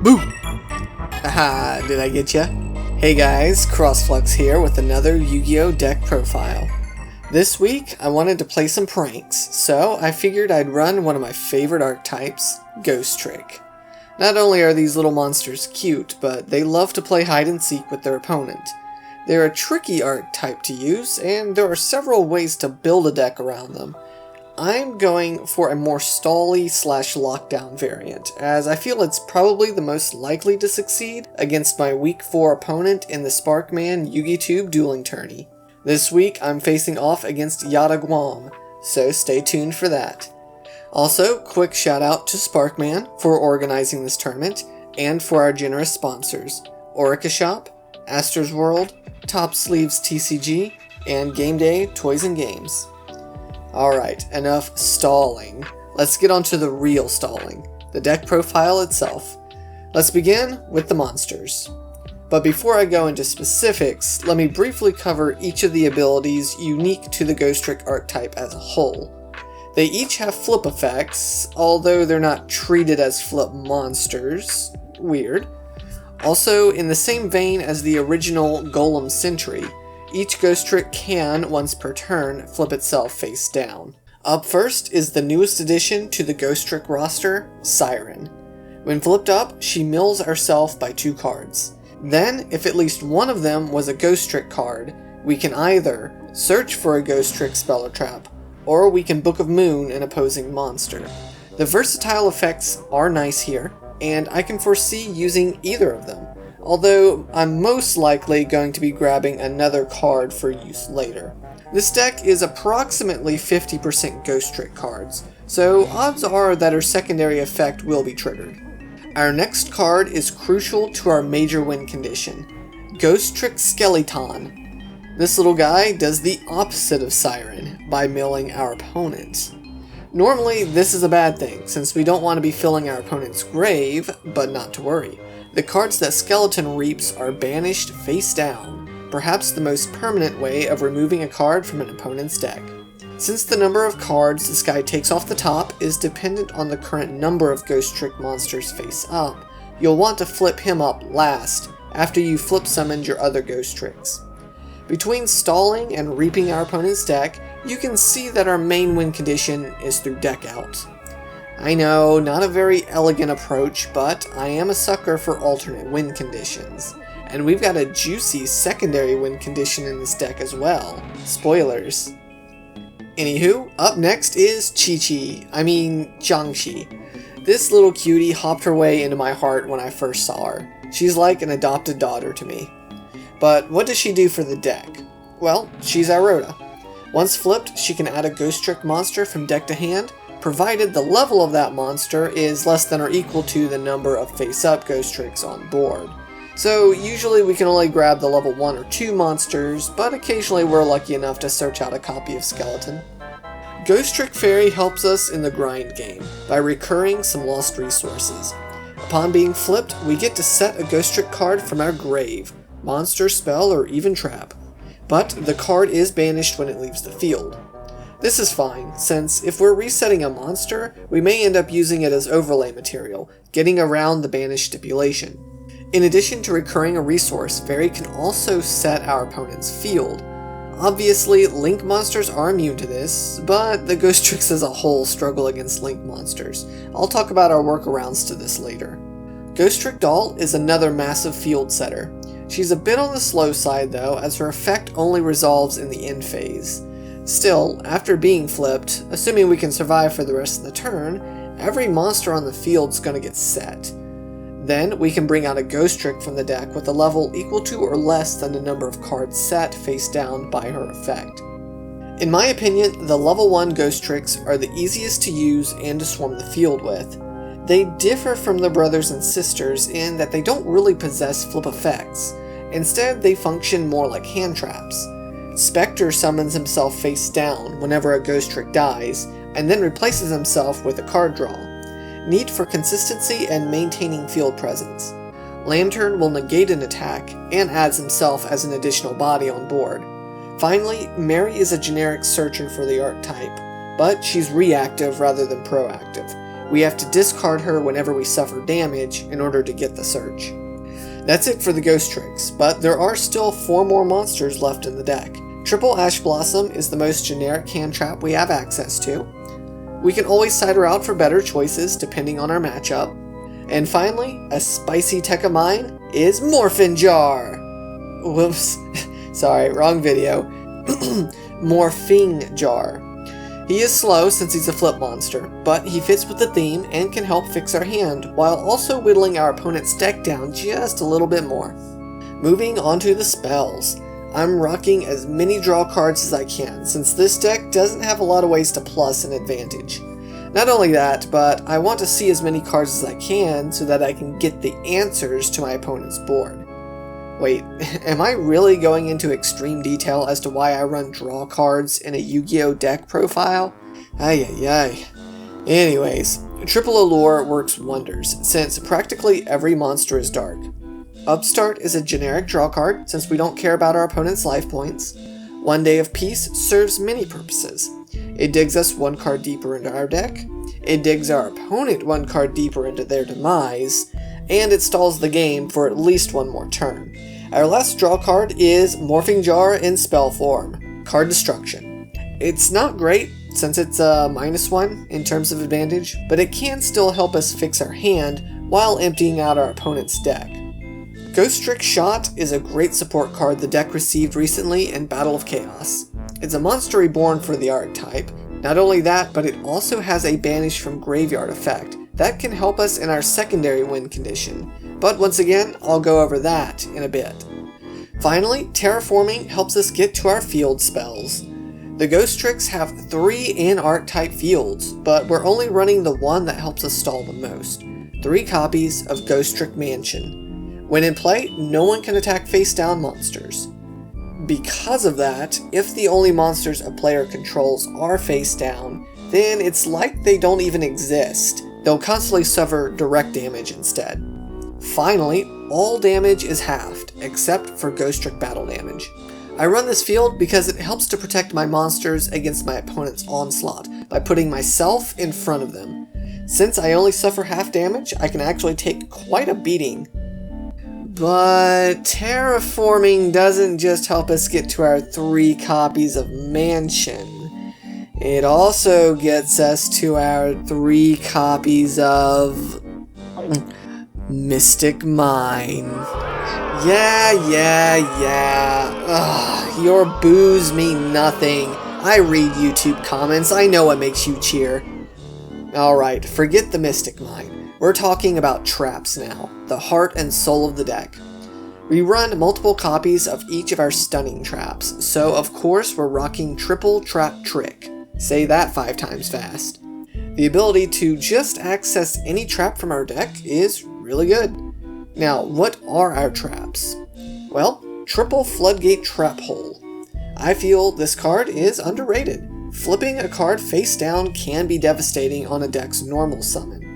Boo! Aha, did I get ya? Hey guys, CrossFlux here with another Yu-Gi-Oh! Deck profile. This week, I wanted to play some pranks, so I figured I'd run one of my favorite archetypes, Ghostrick. Not only are these little monsters cute, but they love to play hide-and-seek with their opponent. They're a tricky archetype to use, and there are several ways to build a deck around them. I'm going for a more stally/lockdown variant, as I feel it's probably the most likely to succeed against my Week 4 opponent in the Sparkman Yugitube Dueling Tourney. This week I'm facing off against Yataguam, so stay tuned for that. Also, quick shout out to Sparkman for organizing this tournament, and for our generous sponsors, Orica Shop, Astor's World, Top Sleeves TCG, and Game Day Toys and Games. Alright, enough stalling. Let's get on to the real stalling, the deck profile itself. Let's begin with the monsters. But before I go into specifics, let me briefly cover each of the abilities unique to the Ghostrick archetype as a whole. They each have flip effects, although they're not treated as flip monsters. Weird. Also, in the same vein as the original Golem Sentry, each Ghostrick can, once per turn, flip itself face down. Up first is the newest addition to the Ghostrick roster, Siren. When flipped up, she mills herself by 2 cards. Then, if at least one of them was a Ghostrick card, we can either search for a Ghostrick spell or trap, or we can Book of Moon an opposing monster. The versatile effects are nice here, and I can foresee using either of them, although I'm most likely going to be grabbing another card for use later. This deck is approximately 50% Ghostrick cards, so odds are that her secondary effect will be triggered. Our next card is crucial to our major win condition, Ghostrick Skeleton. This little guy does the opposite of Siren by milling our opponent. Normally this is a bad thing, since we don't want to be filling our opponent's grave, but not to worry. The cards that Skeleton reaps are banished face down, perhaps the most permanent way of removing a card from an opponent's deck. Since the number of cards this guy takes off the top is dependent on the current number of Ghostrick monsters face up, you'll want to flip him up last, after you flip summoned your other Ghostricks. Between stalling and reaping our opponent's deck, you can see that our main win condition is through deck out. I know, not a very elegant approach, but I am a sucker for alternate win conditions. And we've got a juicy secondary win condition in this deck as well. Spoilers. Anywho, up next is Jiangshi. This little cutie hopped her way into my heart when I first saw her. She's like an adopted daughter to me. But what does she do for the deck? Well, she's Irota. Once flipped, she can add a Ghostrick monster from deck to hand, provided the level of that monster is less than or equal to the number of face-up Ghostricks on board. So usually we can only grab the level 1 or 2 monsters, but occasionally we're lucky enough to search out a copy of Skeleton. Ghostrick Fairy helps us in the grind game by recurring some lost resources. Upon being flipped, we get to set a Ghostrick card from our grave, monster, spell, or even trap. But the card is banished when it leaves the field. This is fine, since if we're resetting a monster, we may end up using it as overlay material, getting around the banish stipulation. In addition to recurring a resource, Fairy can also set our opponent's field. Obviously, Link monsters are immune to this, but the Ghostricks as a whole struggle against Link monsters. I'll talk about our workarounds to this later. Ghostrick Doll is another massive field setter. She's a bit on the slow side though, as her effect only resolves in the end phase. Still, after being flipped, assuming we can survive for the rest of the turn, every monster on the field's gonna get set. Then we can bring out a Ghostrick from the deck with a level equal to or less than the number of cards set face down by her effect. In my opinion, the level 1 Ghostricks are the easiest to use and to swarm the field with. They differ from the brothers and sisters in that they don't really possess flip effects. Instead, they function more like hand traps. Specter summons himself face down whenever a Ghostrick dies, and then replaces himself with a card draw. Neat for consistency and maintaining field presence. Lantern will negate an attack, and adds himself as an additional body on board. Finally, Mary is a generic searcher for the archetype, but she's reactive rather than proactive. we have to discard her whenever we suffer damage in order to get the search. That's it for the Ghostricks, but there are still 4 more monsters left in the deck. Triple Ash Blossom is the most generic hand trap we have access to. We can always side her out for better choices depending on our matchup. And finally, a spicy tech of mine is Morphing Jar. Whoops, sorry, wrong video. Morphing Jar. He is slow since he's a flip monster, but he fits with the theme and can help fix our hand, while also whittling our opponent's deck down just a little bit more. Moving on to the spells. I'm rocking as many draw cards as I can, since this deck doesn't have a lot of ways to plus an advantage. Not only that, but I want to see as many cards as I can so that I can get the answers to my opponent's board. Wait, am I really going into extreme detail as to why I run draw cards in a Yu-Gi-Oh deck profile? Ay ay ay. Anyways, Triple Allure works wonders, since practically every monster is dark. Upstart is a generic draw card, since we don't care about our opponent's life points. One Day of Peace serves many purposes. It digs us 1 card deeper into our deck, it digs our opponent 1 card deeper into their demise, and it stalls the game for at least 1 more turn. Our last draw card is Morphing Jar in spell form, Card Destruction. It's not great, since it's a -1 in terms of advantage, but it can still help us fix our hand while emptying out our opponent's deck. Ghostrick Shot is a great support card the deck received recently in Battle of Chaos. It's a monster reborn for the archetype. Not only that, but it also has a Banish from Graveyard effect that can help us in our secondary win condition, but once again, I'll go over that in a bit. Finally, Terraforming helps us get to our field spells. The Ghostricks have 3 in-archetype fields, but we're only running the one that helps us stall the most. 3 copies of Ghostrick Mansion. When in play, no one can attack face-down monsters. Because of that, if the only monsters a player controls are face-down, then it's like they don't even exist. They'll constantly suffer direct damage instead. Finally, all damage is halved, except for Ghostrick battle damage. I run this field because it helps to protect my monsters against my opponent's onslaught by putting myself in front of them. Since I only suffer half damage, I can actually take quite a beating. But Terraforming doesn't just help us get to our 3 copies of Mansion. It also gets us to our 3 copies of Mystic Mine. Yeah. Ugh, your boos mean nothing. I read YouTube comments, I know what makes you cheer. Alright, forget the Mystic Mine. We're talking about traps now, the heart and soul of the deck. We run multiple copies of each of our stunning traps, so of course we're rocking Triple Trap Trick. Say that 5 times fast. The ability to just access any trap from our deck is really good. Now, what are our traps? Well, Triple Floodgate Trap Hole. I feel this card is underrated. Flipping a card face down can be devastating on a deck's normal summon.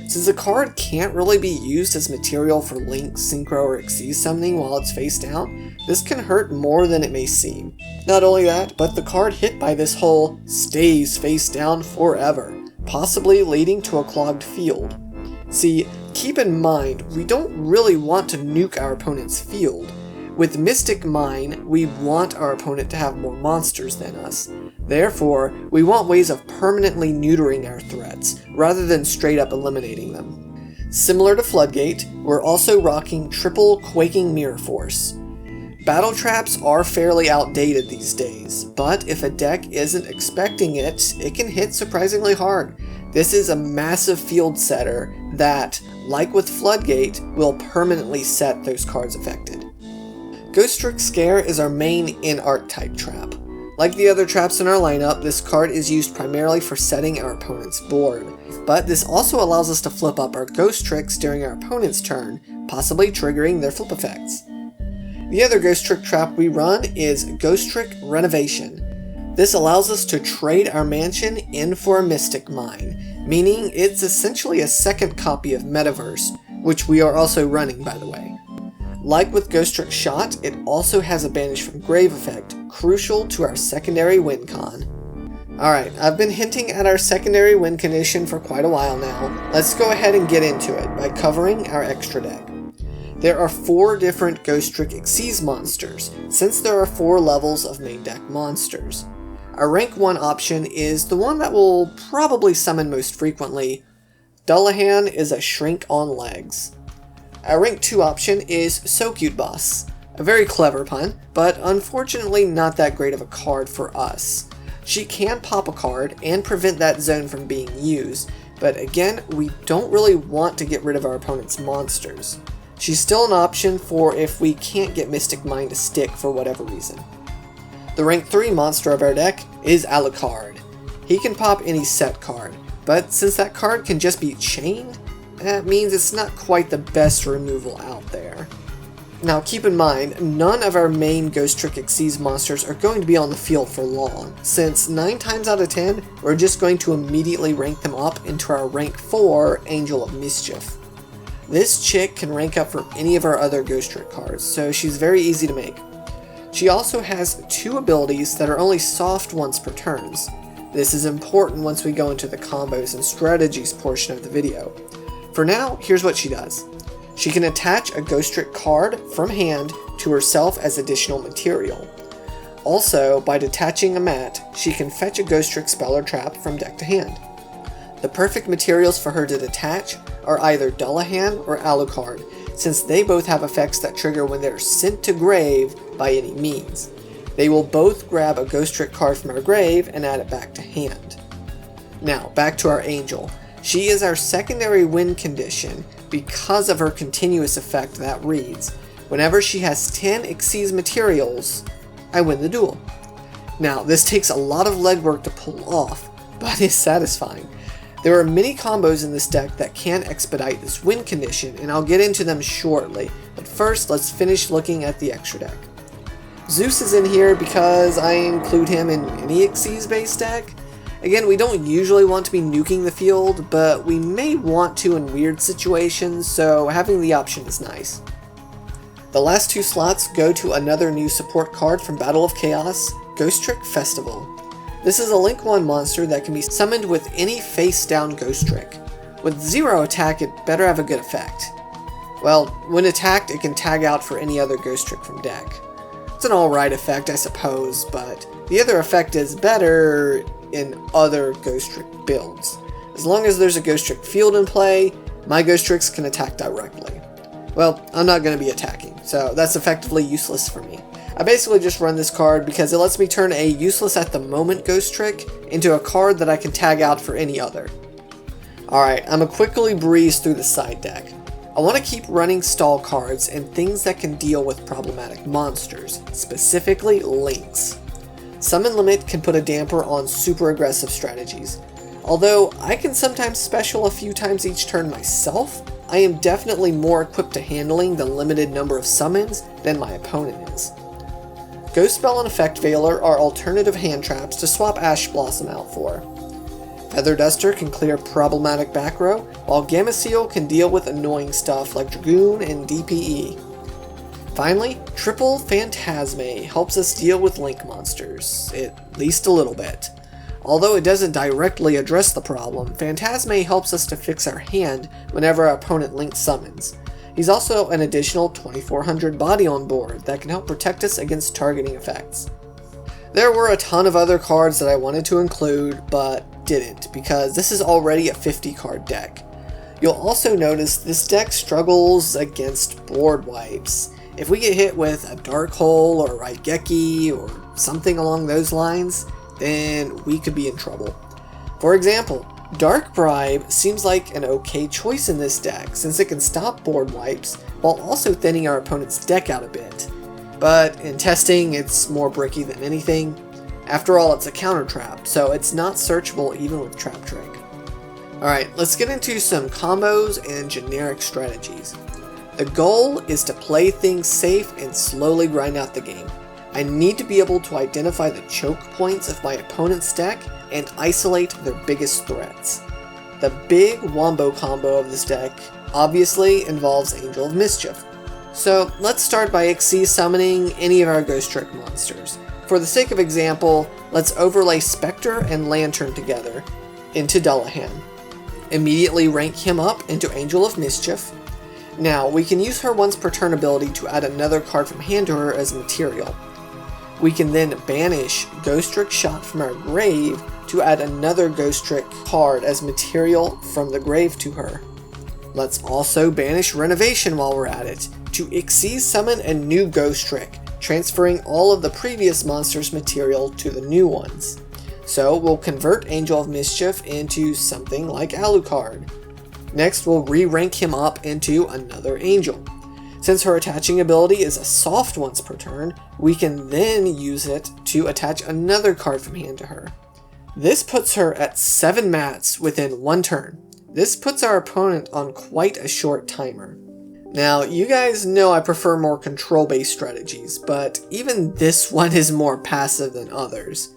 Since the card can't really be used as material for Link, Synchro, or Xyz summoning while it's face down, this can hurt more than it may seem. Not only that, but the card hit by this hole stays face down forever, possibly leading to a clogged field. See, keep in mind, we don't really want to nuke our opponent's field. With Mystic Mine, we want our opponent to have more monsters than us. Therefore, we want ways of permanently neutering our threats, rather than straight up eliminating them. Similar to Floodgate, we're also rocking Triple Quaking Mirror Force. Battle traps are fairly outdated these days, but if a deck isn't expecting it, it can hit surprisingly hard. This is a massive field setter that, like with Floodgate, will permanently set those cards affected. Ghostrick Scare is our main in-archetype trap. Like the other traps in our lineup, this card is used primarily for setting our opponent's board, but this also allows us to flip up our Ghostricks during our opponent's turn, possibly triggering their flip effects. The other Ghostrick trap we run is Ghostrick Renovation. This allows us to trade our mansion in for a Mystic Mine, meaning it's essentially a second copy of Metaverse, which we are also running, by the way. Like with Ghostrick Shot, it also has a Banish from Grave effect, crucial to our secondary win con. Alright, I've been hinting at our secondary win condition for quite a while now. Let's go ahead and get into it by covering our extra deck. There are 4 different Ghostrick Xyz monsters, since there are 4 levels of main deck monsters. Our rank 1 option is the one that will probably summon most frequently. Dullahan is a shrink on legs. Our rank 2 option is Socuteboss. A very clever pun, but unfortunately not that great of a card for us. She can pop a card and prevent that zone from being used, but again, we don't really want to get rid of our opponent's monsters. She's still an option for if we can't get Mystic Mine to stick for whatever reason. The rank 3 monster of our deck is Alucard. He can pop any set card, but since that card can just be chained, that means it's not quite the best removal out there. Now keep in mind, none of our main Ghostrick Xyz monsters are going to be on the field for long, since 9 times out of 10, we're just going to immediately rank them up into our rank 4 Angel of Mischief. This chick can rank up for any of our other Ghostrick cards, so she's very easy to make. She also has 2 abilities that are only soft once per turns. This is important once we go into the combos and strategies portion of the video. For now, here's what she does. She can attach a Ghostrick card from hand to herself as additional material. Also, by detaching a mat, she can fetch a Ghostrick spell or trap from deck to hand. The perfect materials for her to detach are either Dullahan or Alucard, since they both have effects that trigger when they're sent to grave by any means. They will both grab a Ghostrick card from our grave and add it back to hand. Now, back to our Angel. She is our secondary win condition because of her continuous effect that reads, whenever she has 10 Xyz materials, I win the duel. Now, this takes a lot of legwork to pull off, but is satisfying. There are many combos in this deck that can expedite this win condition, and I'll get into them shortly, but first let's finish looking at the extra deck. Zeus is in here because I include him in any Xyz based deck. Again, we don't usually want to be nuking the field, but we may want to in weird situations, so having the option is nice. The last 2 slots go to another new support card from Battle of Chaos, Ghostrick Festival. This is a Link 1 monster that can be summoned with any face-down Ghostrick. With 0 attack, it better have a good effect. Well, when attacked, it can tag out for any other Ghostrick from deck. It's an alright effect, I suppose, but the other effect is better in other Ghostrick builds. As long as there's a Ghostrick field in play, my Ghostricks can attack directly. Well, I'm not going to be attacking, so that's effectively useless for me. I basically just run this card because it lets me turn a useless at the moment Ghostrick into a card that I can tag out for any other. Alright, I'm going to quickly breeze through the side deck. I want to keep running stall cards and things that can deal with problematic monsters, specifically links. Summon Limit can put a damper on super aggressive strategies. Although I can sometimes special a few times each turn myself, I am definitely more equipped to handling the limited number of summons than my opponent is. Ghost Spell and Effect Veiler are alternative hand traps to swap Ash Blossom out for. Feather Duster can clear problematic back row, while Gamma Seal can deal with annoying stuff like Dragoon and DPE. Finally, Triple Phantasme helps us deal with Link monsters, at least a little bit. Although it doesn't directly address the problem, Phantasme helps us to fix our hand whenever our opponent Link summons. He's also an additional 2400 body on board that can help protect us against targeting effects. There were a ton of other cards that I wanted to include, but didn't, because this is already a 50 card deck. You'll also notice this deck struggles against board wipes. If we get hit with a Dark Hole or a Raigeki or something along those lines, then we could be in trouble. For example, Dark Bribe seems like an okay choice in this deck since it can stop board wipes while also thinning our opponent's deck out a bit. But in testing, it's more bricky than anything. After all, it's a counter trap, so it's not searchable even with Trap Trick. Alright, let's get into some combos and generic strategies. The goal is to play things safe and slowly grind out the game. I need to be able to identify the choke points of my opponent's deck and isolate their biggest threats. The big wombo combo of this deck obviously involves Angel of Mischief. So let's start by Xyz summoning any of our Ghostrick monsters. For For the sake of example, let's overlay Specter and Lantern together into Dullahan. Immediately rank him up into Angel of Mischief. Now, we can use her once per turn ability to add another card from hand to her as material. We can then banish Ghostrick Shot from our grave to add another Ghostrick card as material from the grave to her. Let's also banish Renovation while we're at it, to Xyz summon a new Ghostrick, transferring all of the previous monster's material to the new ones. So we'll convert Angel of Mischief into something like Alucard. Next, we'll re-rank him up into another Angel. Since her attaching ability is a soft once per turn, we can then use it to attach another card from hand to her. This puts her at 7 mats within 1 turn. This puts our opponent on quite a short timer. Now, you guys know I prefer more control-based strategies, but even this one is more passive than others.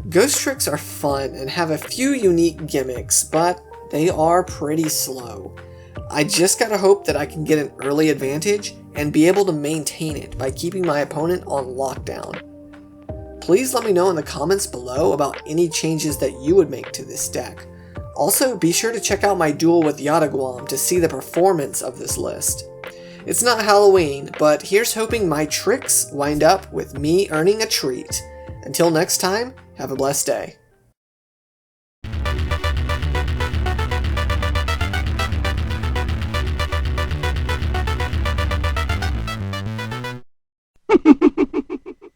Ghostricks are fun and have a few unique gimmicks, but they are pretty slow. I just gotta hope that I can get an early advantage and be able to maintain it by keeping my opponent on lockdown. Please let me know in the comments below about any changes that you would make to this deck. Also, be sure to check out my duel with Yataguam to see the performance of this list. It's not Halloween, but here's hoping my tricks wind up with me earning a treat. Until next time, have a blessed day.